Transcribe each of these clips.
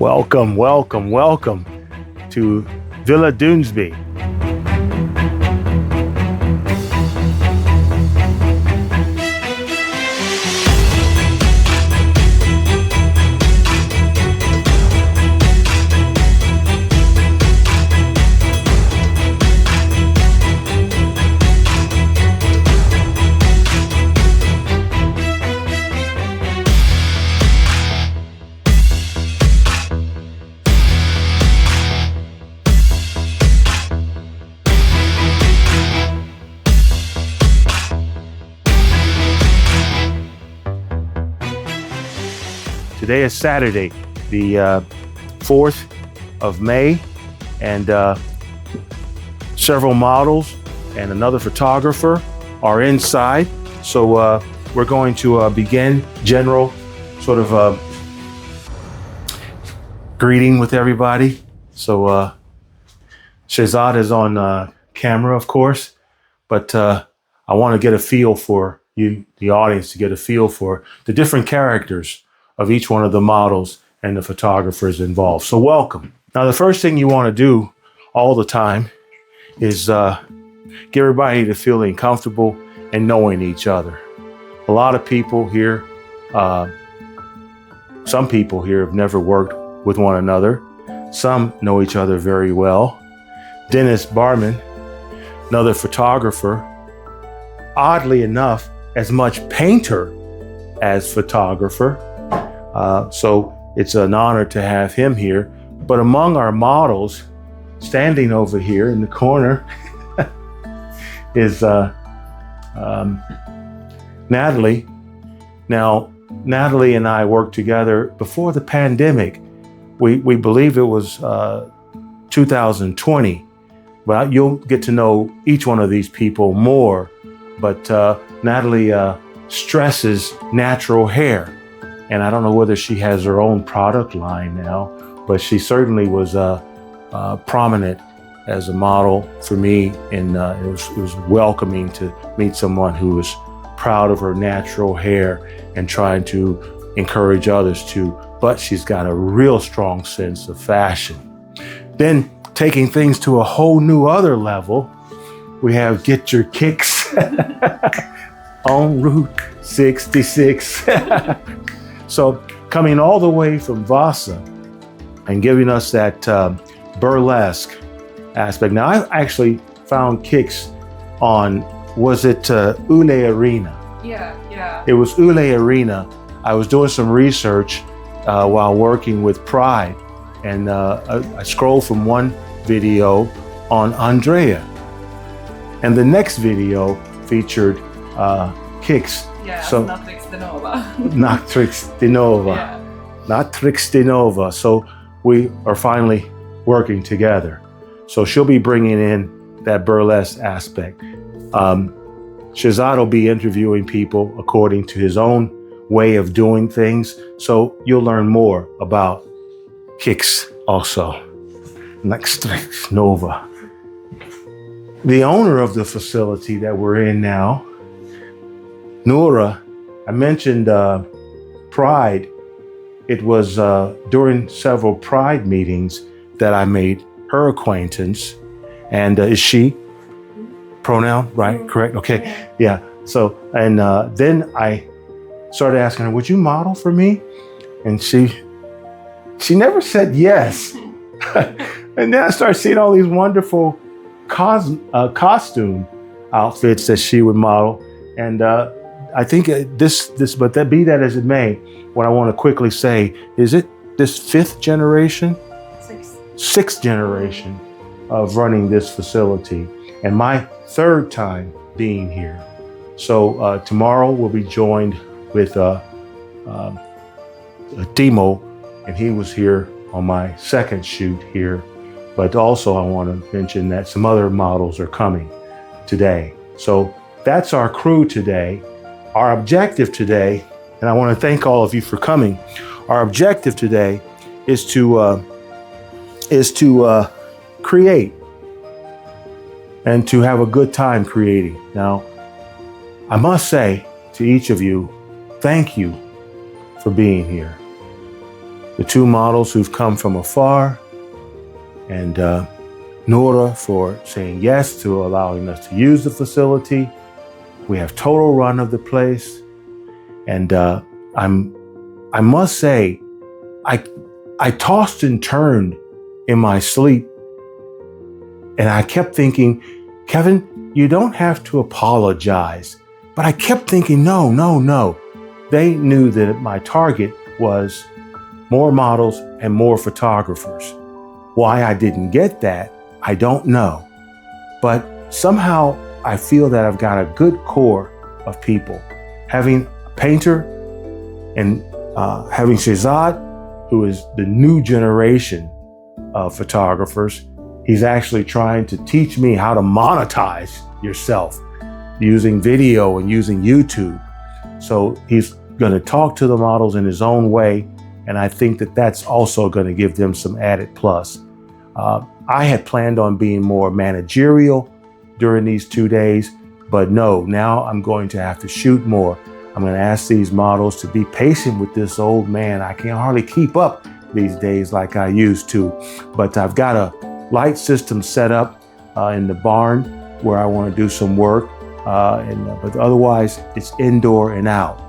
Welcome, welcome, welcome to Villa Dönsby. Today is Saturday, the 4th of May, and several models and another photographer are inside. So we're going to begin general sort of greeting with everybody. So Shehzad is on camera, of course, but I want to get a feel for you, the audience, to get a feel for the different characters of each one of the models and the photographers involved. So welcome. Now, the first thing you want to do all the time is get everybody to feeling comfortable and knowing each other. A lot of people here, some people here have never worked with one another. Some know each other very well. Dennis Barman, another photographer, oddly enough, as much painter as photographer. So it's an honor to have him here. But among our models, standing over here in the corner, is Natalie. Now, Natalie and I worked together before the pandemic. We believe it was 2020. But you'll get to know each one of these people more. But Natalie stresses natural hair. And I don't know whether she has her own product line now, but she certainly was prominent as a model for me. And it was welcoming to meet someone who was proud of her natural hair and trying to encourage others to. But she's got a real strong sense of fashion. Then taking things to a whole new other level, we have Get Your Kicks on Route 66. So coming all the way from Vasa and giving us that burlesque aspect. Now, I actually found Kicks on, was it Yle Arena? Yeah. It was Yle Arena. I was doing some research while working with Pride, and I scrolled from one video on Andrea. And the next video featured Kicks. Yeah, so, Natrix de Nova. Natrix de Nova. Yeah. Natrix de Nova. So we are finally working together. So she'll be bringing in that burlesque aspect. Shehzad will be interviewing people according to his own way of doing things. So you'll learn more about Kicks also. Natrix Nova. The owner of the facility that we're in now, Noura, I mentioned Pride. It was during several Pride meetings that I made her acquaintance. And is she? Pronoun, right? Correct? Okay. Yeah. So, and then I started asking her, would you model for me? And she never said yes. And then I started seeing all these wonderful costume outfits that she would model. And I think but that be that as it may, what I want to quickly say, is it this 5th generation? Sixth generation of running this facility, and my 3rd time being here. So tomorrow we'll be joined with Timo, and he was here on my 2nd shoot here. But also I want to mention that some other models are coming today. So that's our crew today. Our objective today, and I want to thank all of you for coming. Our objective today is to create and to have a good time creating. Now, I must say to each of you, thank you for being here. the two models who've come from afar, and Nora for saying yes to allowing us to use the facility. We have total run of the place. And I must say, I tossed and turned in my sleep. And I kept thinking, Kevin, you don't have to apologize. But I kept thinking, no. They knew that my target was more models and more photographers. Why I didn't get that, I don't know. But somehow I feel that I've got a good core of people. Having a painter and having Shehzad, who is the new generation of photographers. He's actually trying to teach me how to monetize yourself using video and using YouTube. So he's going to talk to the models in his own way. And I think that that's also going to give them some added plus. I had planned on being more managerial during these 2 days, but no, now I'm going to have to shoot more. I'm going to ask these models to be patient with this old man. I can hardly keep up these days like I used to, but I've got a light system set up in the barn where I want to do some work, but otherwise it's indoor and out.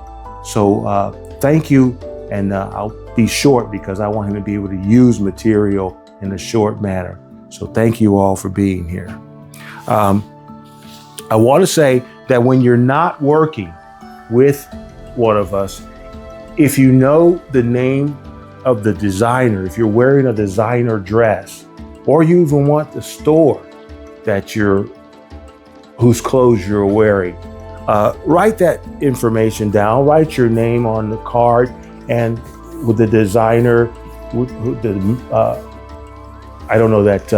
So thank you, and I'll be short because I want him to be able to use material in a short manner. So thank you all for being here. I want to say that when you're not working with one of us, if you know the name of the designer, if you're wearing a designer dress, or you even want the store whose clothes you're wearing, write that information down, write your name on the card, and with the designer, I don't know that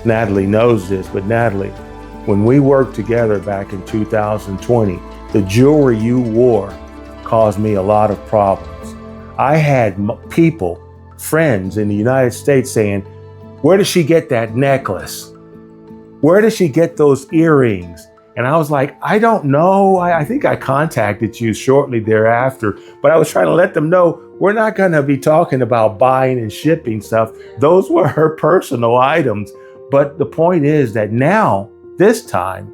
Natalie knows this, but Natalie, when we worked together back in 2020, the jewelry you wore caused me a lot of problems. I had people, friends in the United States saying, where does she get that necklace? Where does she get those earrings? And I was like, I don't know. I think I contacted you shortly thereafter, but I was trying to let them know we're not going to be talking about buying and shipping stuff. Those were her personal items. But the point is that now, this time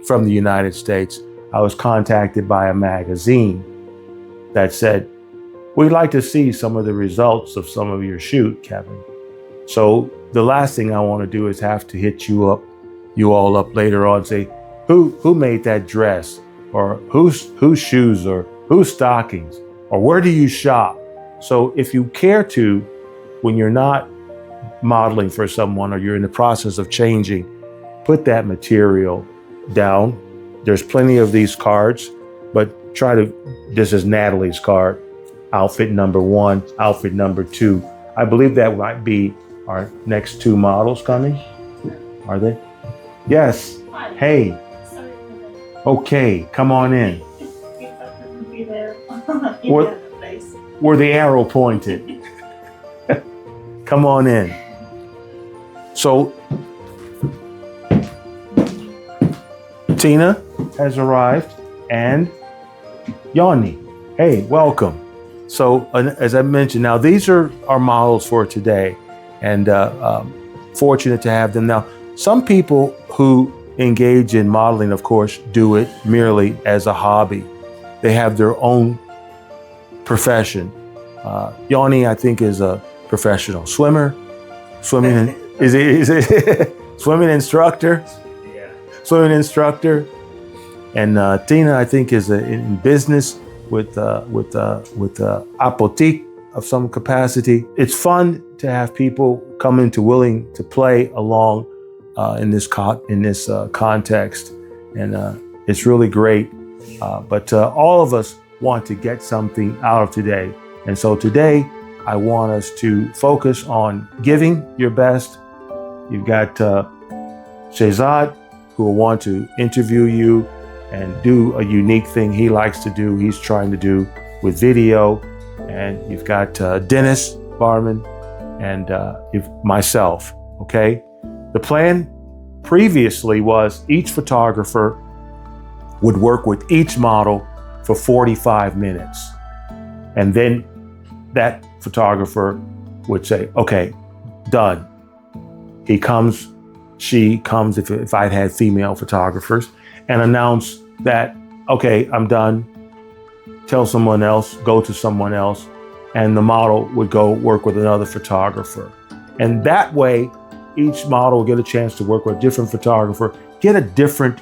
from the United States, I was contacted by a magazine that said, we'd like to see some of the results of some of your shoot, Kevin. So the last thing I want to do is have to hit you all up later on and say, who made that dress, or whose shoes, or whose stockings, or where do you shop? So if you care to, when you're not modeling for someone or you're in the process of changing, put that material down. There's plenty of these cards, but this is Natalie's card, outfit number 1, outfit number 2. I believe that might be our next 2 models coming. Are they? Yes. Hi. Hey. Sorry for that. Okay, come on in. If I couldn't be there in the other place. Where the arrow pointed. Come on in. So, Tina has arrived, and Yanni. Hey, welcome. So, as I mentioned, now these are our models for today, and fortunate to have them. Now, some people who engage in modeling, of course, do it merely as a hobby. They have their own profession. Yanni, I think, is a professional swimmer. Swimming is it swimming instructor? Yeah. Swimming instructor. And Tina, I think, is in business with apotheke of some capacity. It's fun to have people come into willing to play along in this context, and it's really great. But all of us want to get something out of today, and so today I want us to focus on giving your best. You've got Shehzad, who will want to interview you and do a unique thing he likes to do, he's trying to do with video. And you've got Dennis Barman and myself, okay? The plan previously was each photographer would work with each model for 45 minutes. And then that photographer would say, okay, done. He comes, she comes, if I'd had female photographers, and announce that, okay, I'm done. Tell someone else, go to someone else, and the model would go work with another photographer. And that way, each model will get a chance to work with a different photographer, get a different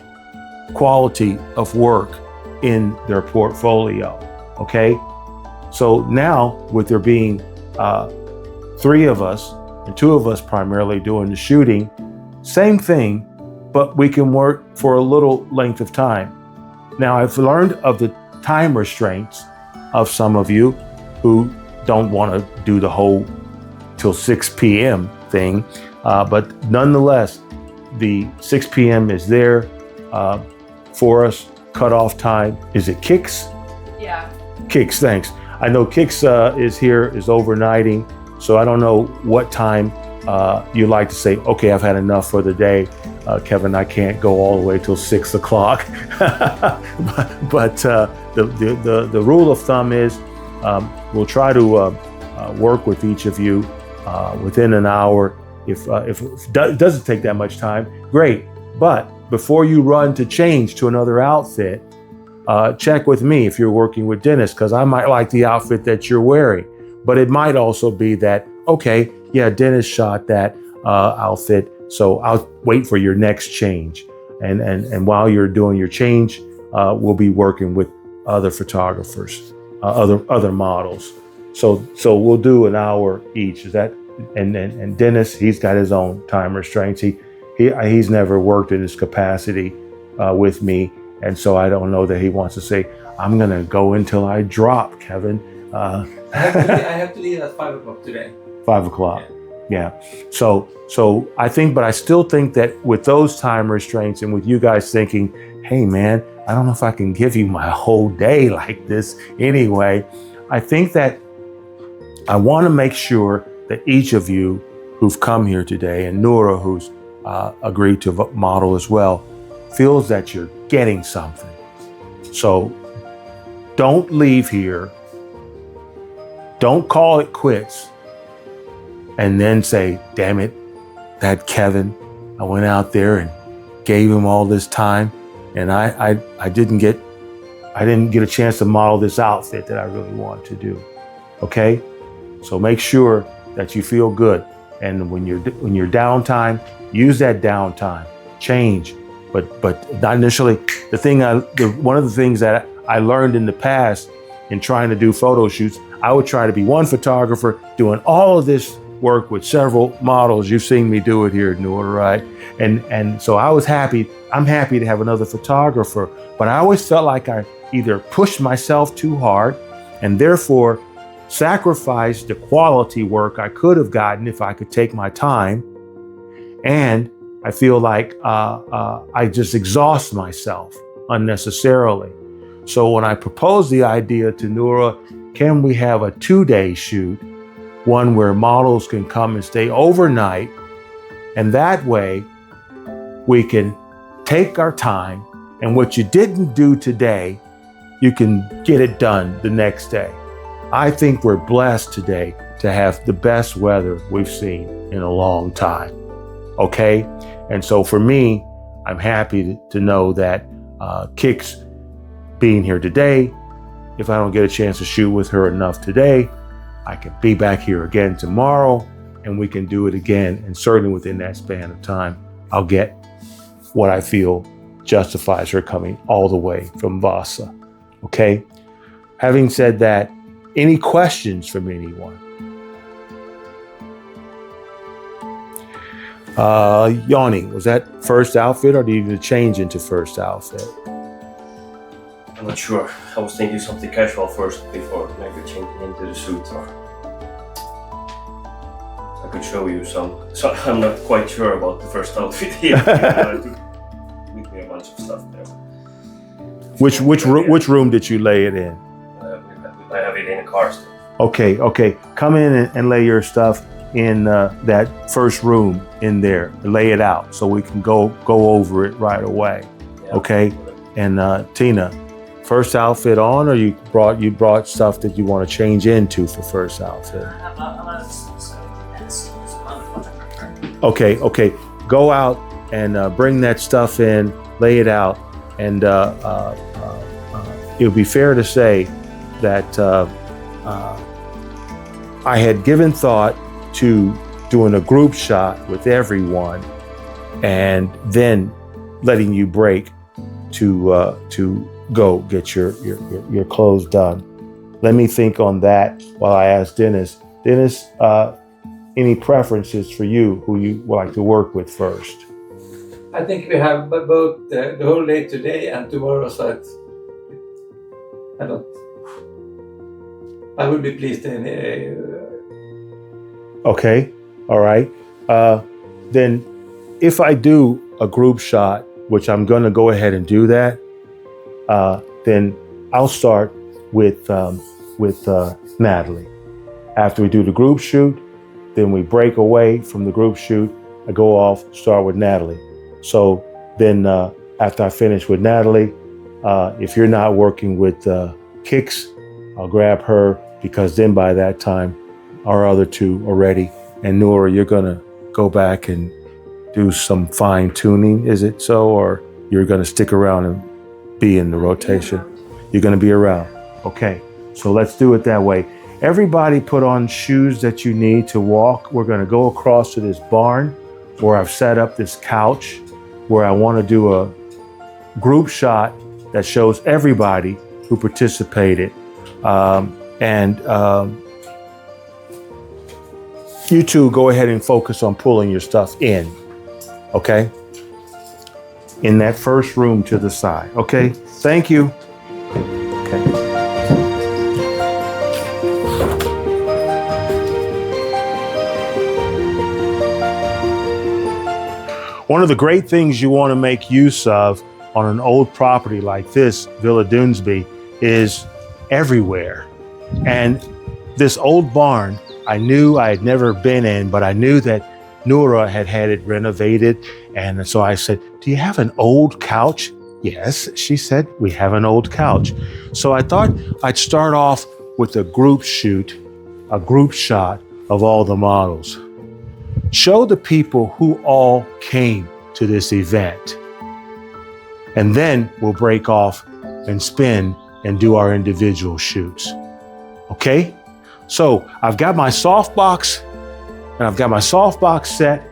quality of work in their portfolio, okay? So now, with there being 3 of us, and 2 of us primarily doing the shooting, same thing, but we can work for a little length of time. Now, I've learned of the time restraints of some of you who don't want to do the whole till 6 p.m. thing, but nonetheless, the 6 p.m. is there for us. Cutoff time, is it Kix? Yeah. Kix, thanks. I know Kix is here, is overnighting, so I don't know what time you like to say, okay, I've had enough for the day. Kevin, I can't go all the way till 6 o'clock. but the rule of thumb is we'll try to work with each of you within an hour. If it doesn't take that much time, great. But before you run to change to another outfit, check with me if you're working with Dennis, because I might like the outfit that you're wearing. But it might also be that, okay, yeah, Dennis shot that outfit, so I'll wait for your next change. And while you're doing your change, we'll be working with other photographers, other models. So we'll do an hour each. Is that? And Dennis, he's got his own time restraints. He's never worked in this capacity with me, and so I don't know that he wants to say, I'm gonna go until I drop, Kevin. I have to leave at 5 o'clock today. 5 o'clock, yeah. So I think, but I still think that with those time restraints and with you guys thinking, hey man, I don't know if I can give you my whole day like this anyway, I think that I wanna make sure that each of you who've come here today, and Noura, who's agreed to model as well, feels that you're getting something. So don't leave here, don't call it quits, and then say, damn it, that Kevin, I went out there and gave him all this time, and I didn't get a chance to model this outfit that I really want to do. Okay? So make sure that you feel good. And when you're downtime, use that downtime, change, but not initially. One of the things that I learned in the past in trying to do photo shoots, I would try to be one photographer doing all of this work with several models. You've seen me do it here at Noura, right? And so I was happy. I'm happy to have another photographer, but I always felt like I either pushed myself too hard and therefore sacrificed the quality work I could have gotten if I could take my time. And I feel like I just exhaust myself unnecessarily. So when I proposed the idea to Noura, can we have a 2-day shoot, one where models can come and stay overnight, and that way we can take our time, and what you didn't do today, you can get it done the next day. I think we're blessed today to have the best weather we've seen in a long time, okay? And so for me, I'm happy to know that Kix being here today, if I don't get a chance to shoot with her enough today, I can be back here again tomorrow and we can do it again. And certainly within that span of time, I'll get what I feel justifies her coming all the way from Vasa, okay? Having said that, any questions from anyone? Yanni, was that first outfit or did you need to change into first outfit? I'm not sure. I was thinking something casual first before maybe changing into the suit. Or I could show you some. So I'm not quite sure about the first outfit here. I took with me a bunch of stuff there. Which room did you lay it in? I have it in a car still. Okay. Come in and lay your stuff in that first room in there. Lay it out so we can go over it right away. Yeah. Okay. And Tina, first outfit on, or you brought stuff that you want to change into for first outfit? I have a lot of stuff, so it depends on what I prefer. Okay. Go out and bring that stuff in, lay it out, and it would be fair to say that I had given thought to doing a group shot with everyone, and then letting you break to go get your clothes done. Let me think on that while I ask Dennis. Dennis, any preferences for you, who you would like to work with first? I think we have both the whole day today and tomorrow, so I would be pleased in. Okay, all right. Then if I do a group shot, which I'm gonna go ahead and do that, then I'll start with Natalie. After we do the group shoot, then we break away from the group shoot. I go off, start with Natalie. So then after I finish with Natalie, if you're not working with Kix, I'll grab her, because then by that time, our other two are ready. And Noura, you're gonna go back and do some fine tuning, is it so? Or you're gonna stick around and be in the rotation? You're gonna be around. Okay, so let's do it that way. Everybody put on shoes that you need to walk. We're gonna go across to this barn where I've set up this couch, where I wanna do a group shot that shows everybody who participated. You two go ahead and focus on pulling your stuff in, okay? In that first room to the side, okay? Thank you. Okay. One of the great things you want to make use of on an old property like this, Villa Dönsby, is everywhere. And this old barn, I knew I had never been in, but I knew that Noura had it renovated. And so I said, do you have an old couch? Yes, she said, we have an old couch. So I thought I'd start off with a group shoot, a group shot of all the models. Show the people who all came to this event. And then we'll break off and spin and do our individual shoots. Okay? So I've got my softbox, and I've got my softbox set,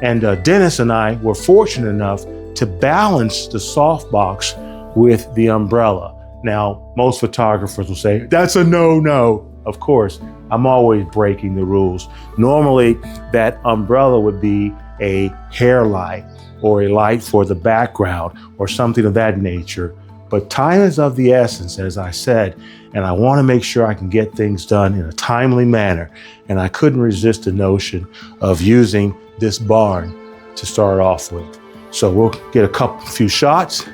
and Dennis and I were fortunate enough to balance the softbox with the umbrella. Now, most photographers will say, that's a no-no. Of course, I'm always breaking the rules. Normally, that umbrella would be a hair light or a light for the background or something of that nature. But time is of the essence, as I said, and I want to make sure I can get things done in a timely manner. And I couldn't resist the notion of using this barn to start off with. So we'll get a few shots.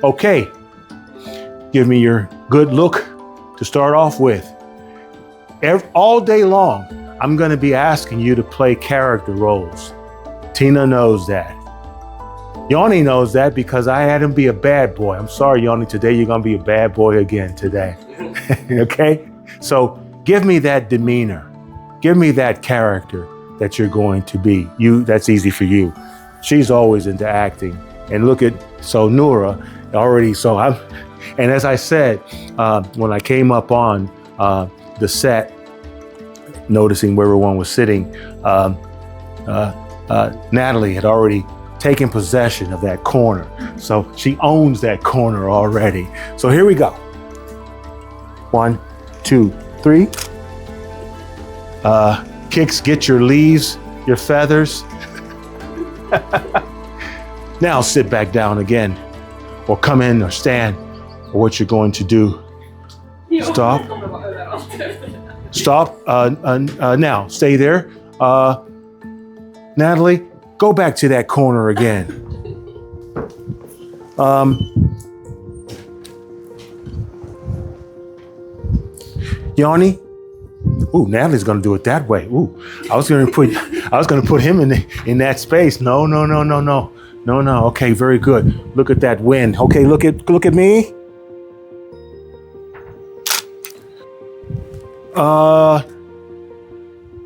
Okay, give me your good look to start off with. All day long, I'm going to be asking you to play character roles. Tina knows that. Yanni knows that because I had him be a bad boy. I'm sorry, Yanni, today you're going to be a bad boy again today. Okay? So give me that demeanor. Give me that character that you're going to be. That's easy for you. She's always into acting. And look at, so Noura already, and as I said, when I came up on the set, noticing where everyone was sitting, Natalie had already taken possession of that corner. So she owns that corner already. So here we go. 1, 2, 3. Kix, get your leaves, your feathers. Now sit back down again, or come in or stand, or what you're going to do. Stop. Stop. Now, stay there. Natalie, go back to that corner again. Yanni. Ooh, Natalie's gonna do it that way. Ooh, I was gonna put him in that space. No. Okay, very good. Look at that wind. Okay, look at me.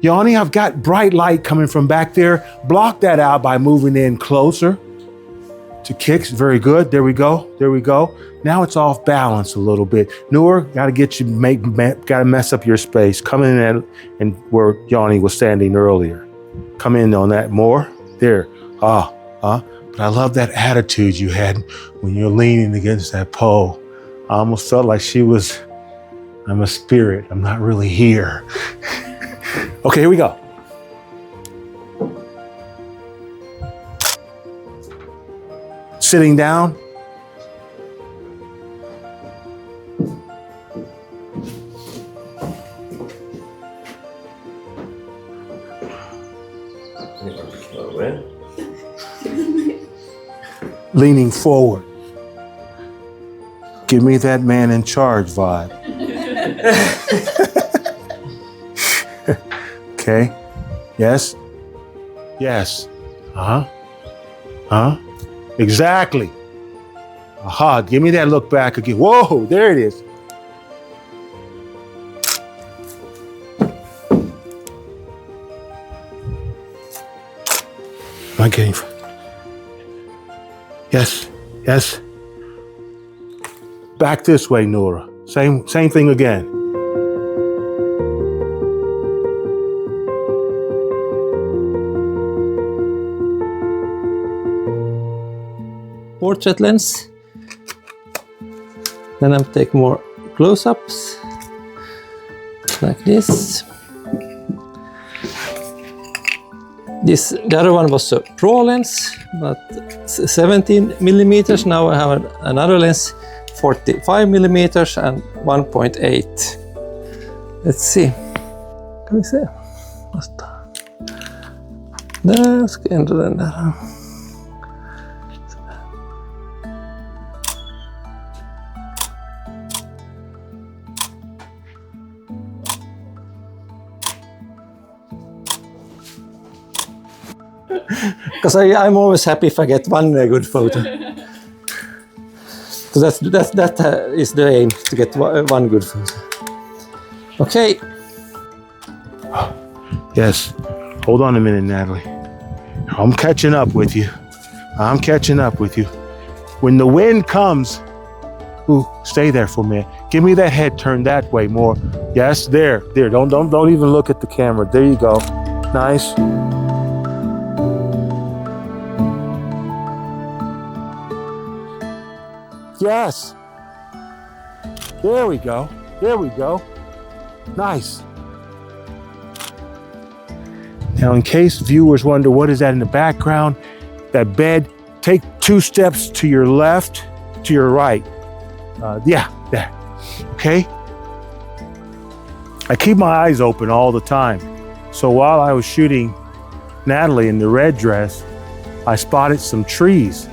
Yanni, I've got bright light coming from back there. Block that out by moving in closer to kicks. Very good. There we go. There we go. Now it's off balance a little bit. Noor, got to get you, got to mess up your space. Come in and where Yanni was standing earlier. Come in on that more. There. But I love that attitude you had when you're leaning against that pole. I almost felt like I'm a spirit. I'm not really here. Okay, here we go. Sitting down. Any particular way? Leaning forward. Give me that man in charge vibe. Okay. Yes. Yes. Exactly. Aha. Give me that look back again. Whoa, there it is. Am I getting? Yes. Yes. Back this way, Nora. Same thing again. Portrait lens. Then I'll take more close-ups like this. The other one was a Pro lens, but 17 millimeters. Now I have another lens, 45 millimeters and 1.8. Let's see. Kan vi se? Där ska jag ändra den där. Because I'm always happy if I get one good photo. So that is the aim, to get one good photo. Okay. Yes. Hold on a minute, Natalie. I'm catching up with you. I'm catching up with you. When the wind comes, stay there for a minute. Give me that head turned that way more. Yes, there. Don't even look at the camera. There you go. Nice. Yes. There we go. There we go. Nice. Now, in case viewers wonder what is that in the background, that bed, take 2 steps to your left, to your right. Yeah, there. Okay? I keep my eyes open all the time. So while I was shooting Natalie in the red dress, I spotted some trees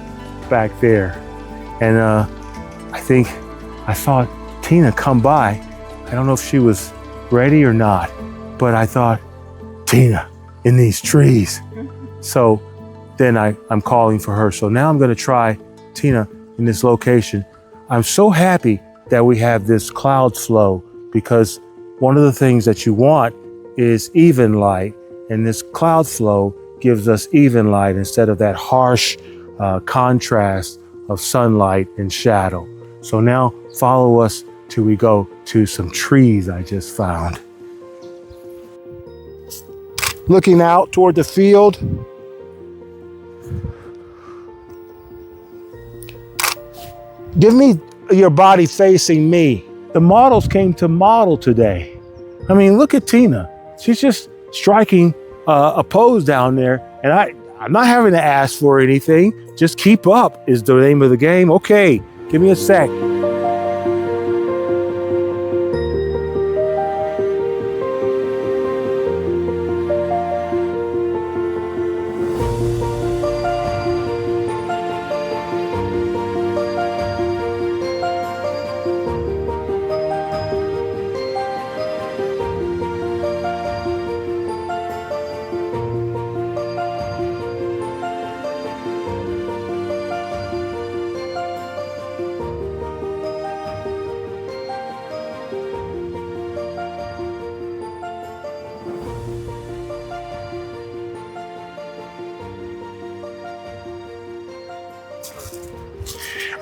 back there. And I saw Tina come by. I don't know if she was ready or not, but I thought, Tina, in these trees. So then I'm calling for her. So now I'm going to try Tina in this location. I'm so happy that we have this cloud flow, because one of the things that you want is even light. And this cloud flow gives us even light instead of that harsh contrast of sunlight and shadow. So now follow us till we go to some trees I just found. Looking out toward the field. Give me your body facing me. The models came to model today. I mean, look at Tina. She's just striking a pose down there, and I'm not having to ask for anything. Just keep up is the name of the game. Okay, give me a sec.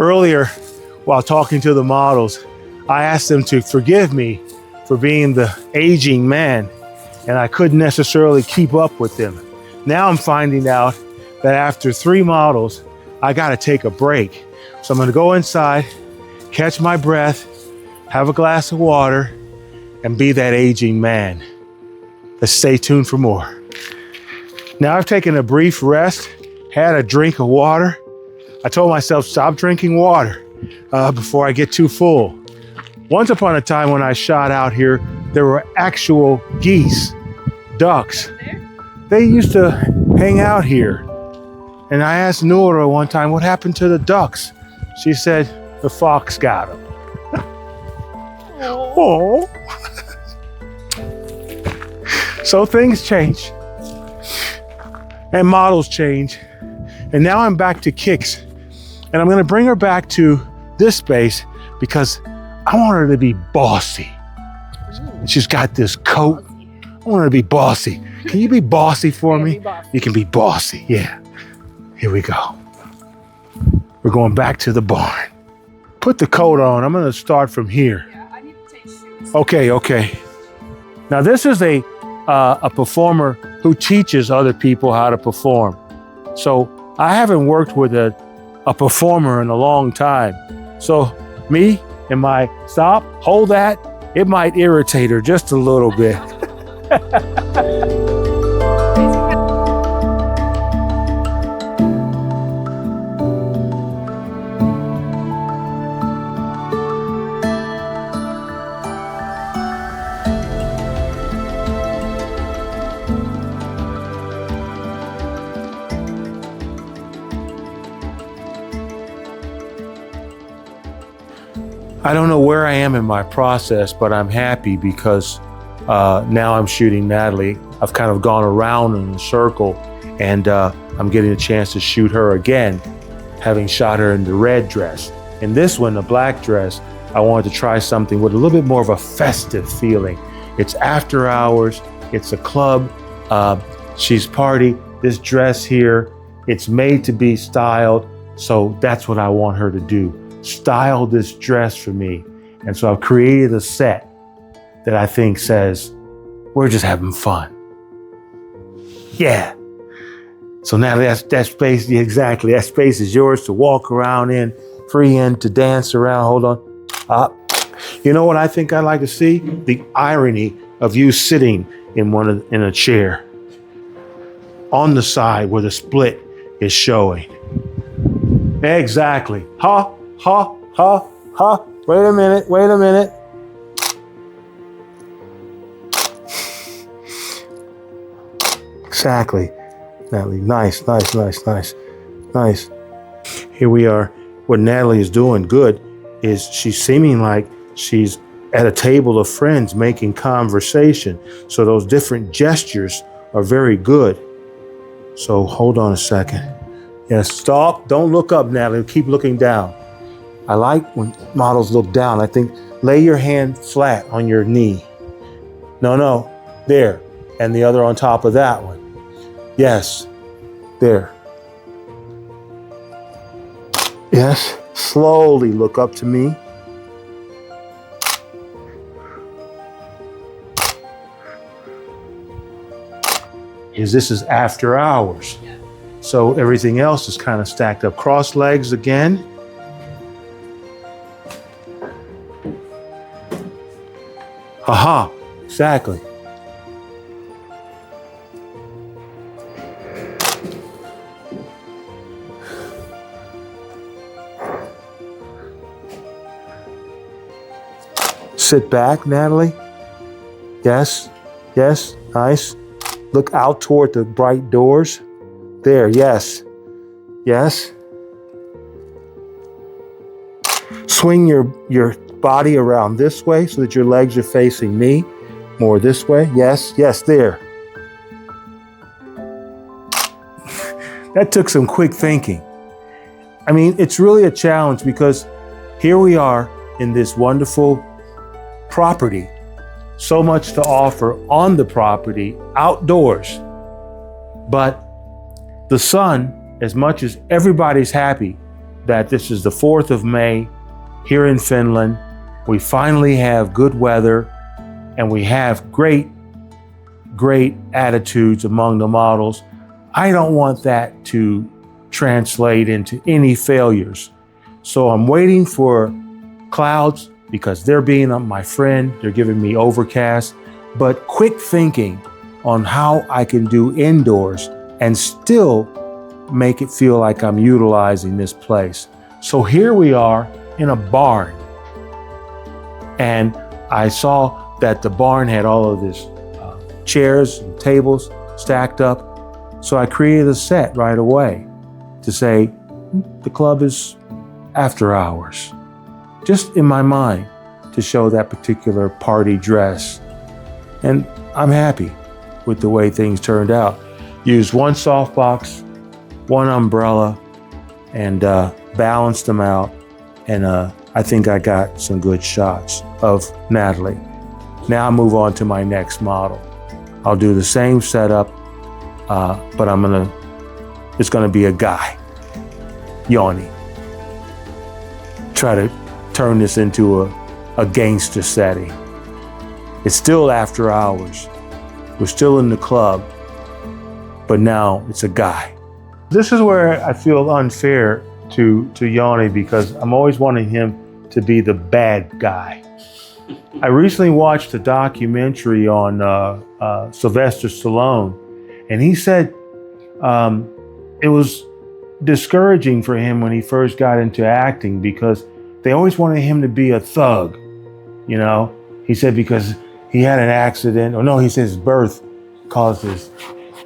Earlier, while talking to the models, I asked them to forgive me for being the aging man, and I couldn't necessarily keep up with them. Now I'm finding out that after 3 models, I gotta take a break. So I'm gonna go inside, catch my breath, have a glass of water, and be that aging man. Let's stay tuned for more. Now I've taken a brief rest, had a drink of water. I told myself, stop drinking water before I get too full. Once upon a time when I shot out here, there were actual geese, ducks. They used to hang out here. And I asked Nora one time, what happened to the ducks? She said, the fox got them. Oh. So things change. And models change. And now I'm back to Kix. And I'm gonna bring her back to this space because I want her to be bossy. And she's got this coat. I want her to be bossy. Can you be bossy for me? You can be bossy, yeah. Here we go. We're going back to the barn. Put the coat on. I'm gonna start from here. Yeah, I need to take shoes. Okay. Now this is a performer who teaches other people how to perform. So I haven't worked with a performer in a long time. So me and my stop, hold that, it might irritate her just a little bit. I don't know where I am in my process, but I'm happy because now I'm shooting Natalie. I've kind of gone around in a circle, and I'm getting a chance to shoot her again, having shot her in the red dress. In this one, the black dress, I wanted to try something with a little bit more of a festive feeling. It's after hours, it's a club, she's party. This dress here, it's made to be styled, so that's what I want her to do. Style this dress for me. And so I've created a set that I think says, we're just having fun. Yeah. So Natalie, that space, exactly, that space is yours to walk around in, free in, to dance around. Hold on. You know what I think I'd like to see? The irony of you sitting in a chair on the side where the split is showing. Exactly. Ha. Wait a minute. Exactly. Natalie, nice. Here we are. What Natalie is doing good is she's seeming like she's at a table of friends making conversation. So those different gestures are very good. So hold on a second. Yes, stop. Don't look up, Natalie. Keep looking down. I like when models look down. I think lay your hand flat on your knee. No, there. And the other on top of that one. Yes, there. Yes, slowly look up to me. This is after hours. So everything else is kind of stacked up. Cross legs again. Aha, exactly. Sit back, Natalie. Yes, nice. Look out toward the bright doors. There, yes. Swing your body around this way so that your legs are facing me. More this way. Yes, there. That took some quick thinking. I mean, it's really a challenge because here we are in this wonderful property. So much to offer on the property, outdoors. But the sun, as much as everybody's happy, that this is the 4th of May here in Finland. We finally have good weather and we have great attitudes among the models. I don't want that to translate into any failures. So I'm waiting for clouds because they're being my friend. They're giving me overcast, but quick thinking on how I can do indoors and still make it feel like I'm utilizing this place. So here we are in a barn. And I saw that the barn had all of this chairs and tables stacked up. So I created a set right away to say, the club is after hours. Just in my mind to show that particular party dress. And I'm happy with the way things turned out. Used one softbox, one umbrella, and balanced them out. And I think I got some good shots of Natalie. Now I move on to my next model. I'll do the same setup, but it's gonna be a guy, Joni. Try to turn this into a gangster setting. It's still after hours. We're still in the club, but now it's a guy. This is where I feel unfair to Joni because I'm always wanting him to be the bad guy. I recently watched a documentary on Sylvester Stallone, and he said it was discouraging for him when he first got into acting because they always wanted him to be a thug, you know? He said because he had an accident, or no, he said his birth caused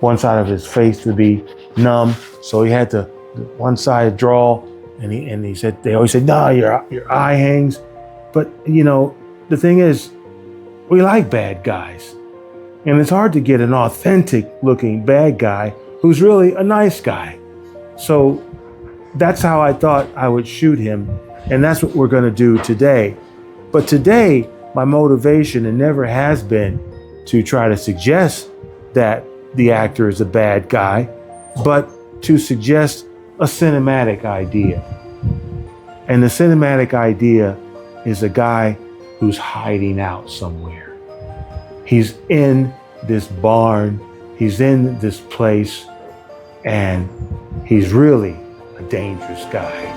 one side of his face to be numb, so he had to one side draw, and he said, they always said, no, your eye hangs. But, you know, the thing is, we like bad guys. And it's hard to get an authentic looking bad guy who's really a nice guy. So that's how I thought I would shoot him. And that's what we're gonna do today. But today, my motivation, and never has been to try to suggest that the actor is a bad guy, but to suggest a cinematic idea. And the cinematic idea is a guy who's hiding out somewhere. He's in this barn, he's in this place, and he's really a dangerous guy.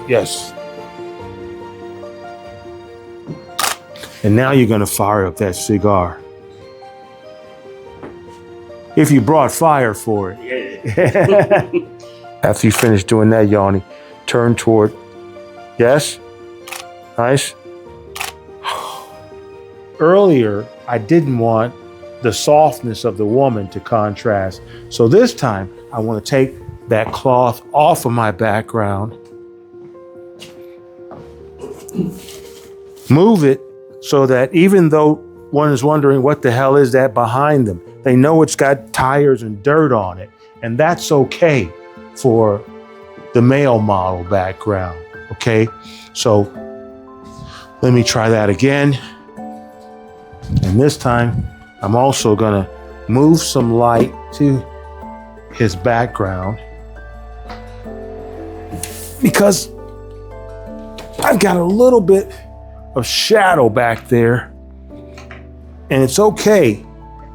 Yes. And now you're gonna fire up that cigar. If you brought fire for it. Yeah. After you finish doing that, Joni, turn toward, yes? Nice. Earlier, I didn't want the softness of the woman to contrast. So this time, I want to take that cloth off of my background, move it so that even though one is wondering what the hell is that behind them, they know it's got tires and dirt on it, and that's okay for the male model background, okay? So let me try that again. And this time, I'm also gonna move some light to his background because I've got a little bit of shadow back there, and it's okay.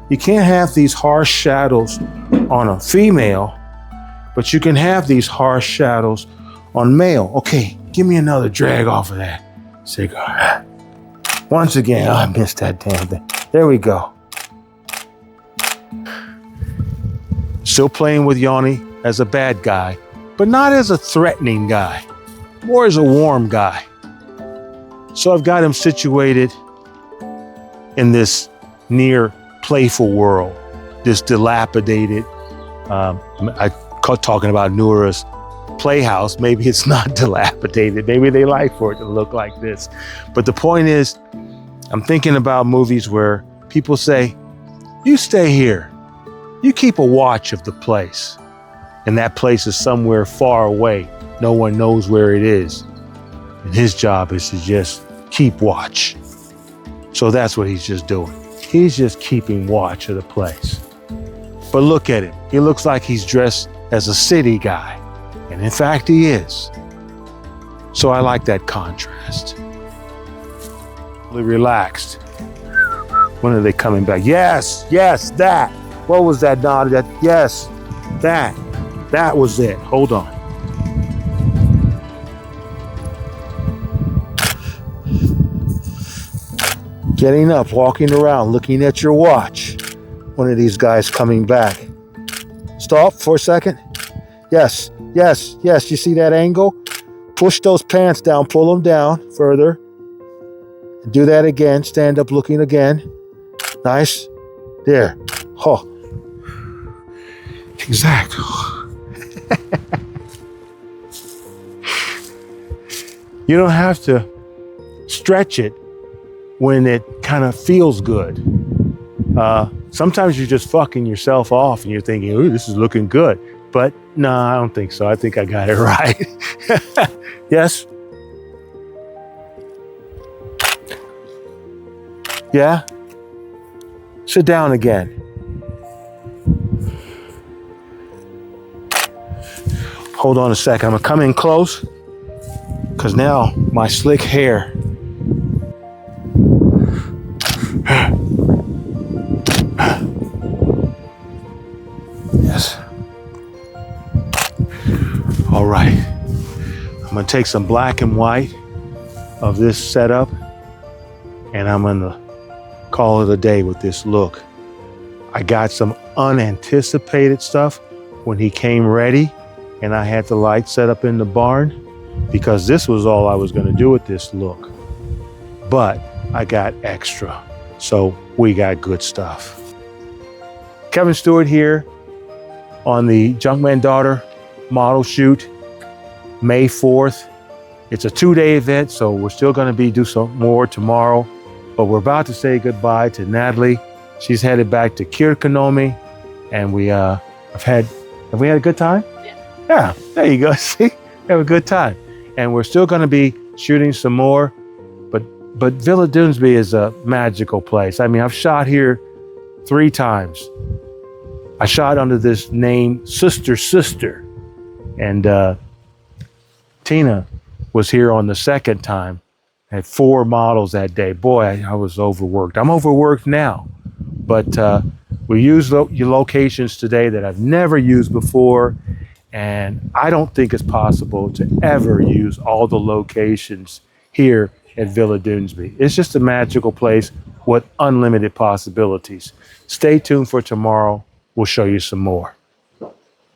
You can't have these harsh shadows on a female, but you can have these harsh shadows on male. Okay, give me another drag off of that cigar. Once again, I missed that damn thing. There we go. Still playing with Joni as a bad guy, but not as a threatening guy, more as a warm guy. So I've got him situated in this near playful world, this dilapidated, talking about Noura's playhouse. Maybe it's not dilapidated. Maybe they like for it to look like this. But the point is, I'm thinking about movies where people say, you stay here. You keep a watch of the place. And that place is somewhere far away. No one knows where it is. And his job is to just keep watch. So that's what he's just doing. He's just keeping watch of the place. But look at him. He looks like he's dressed as a city guy. And in fact, he is. So I like that contrast. Relaxed. When are they coming back? Yes, yes, that. What was that, Donna? That, yes, that. That was it. Hold on. Getting up, walking around, looking at your watch. One of these guys coming back. Stop for a second. Yes, yes, yes. You see that angle? Push those pants down, pull them down further. Do that again. Stand up looking again. Nice. There. Oh. Exactly. You don't have to stretch it when it kind of feels good. Sometimes you're just fucking yourself off and you're thinking, ooh, this is looking good. But no, I don't think so. I think I got it right. Yes? Yeah? Sit down again. Hold on a sec. I'm gonna come in close because now my slick hair. Yes. All right. I'm gonna take some black and white of this setup and I'm gonna call it a day with this look. I got some unanticipated stuff when he came ready and I had the light set up in the barn because this was all I was gonna do with this look. But I got extra, so we got good stuff. Kevin Stewart here on the Junkman Daughter model shoot, May 4th. It's a 2-day event, so we're still gonna do some more tomorrow, but we're about to say goodbye to Natalie. She's headed back to Kirkkonummi, and have we had a good time? Yeah, there you go, see? Have a good time. And we're still gonna be shooting some more, but Villa Dönsby is a magical place. I mean, I've shot here 3 times. I shot under this name, Sister, and Tina was here on the second time. Had 4 models that day. Boy, I was overworked. I'm overworked now, but we used locations today that I've never used before, and I don't think it's possible to ever use all the locations here at Villa Dönsby. It's just a magical place with unlimited possibilities. Stay tuned for tomorrow. We'll show you some more.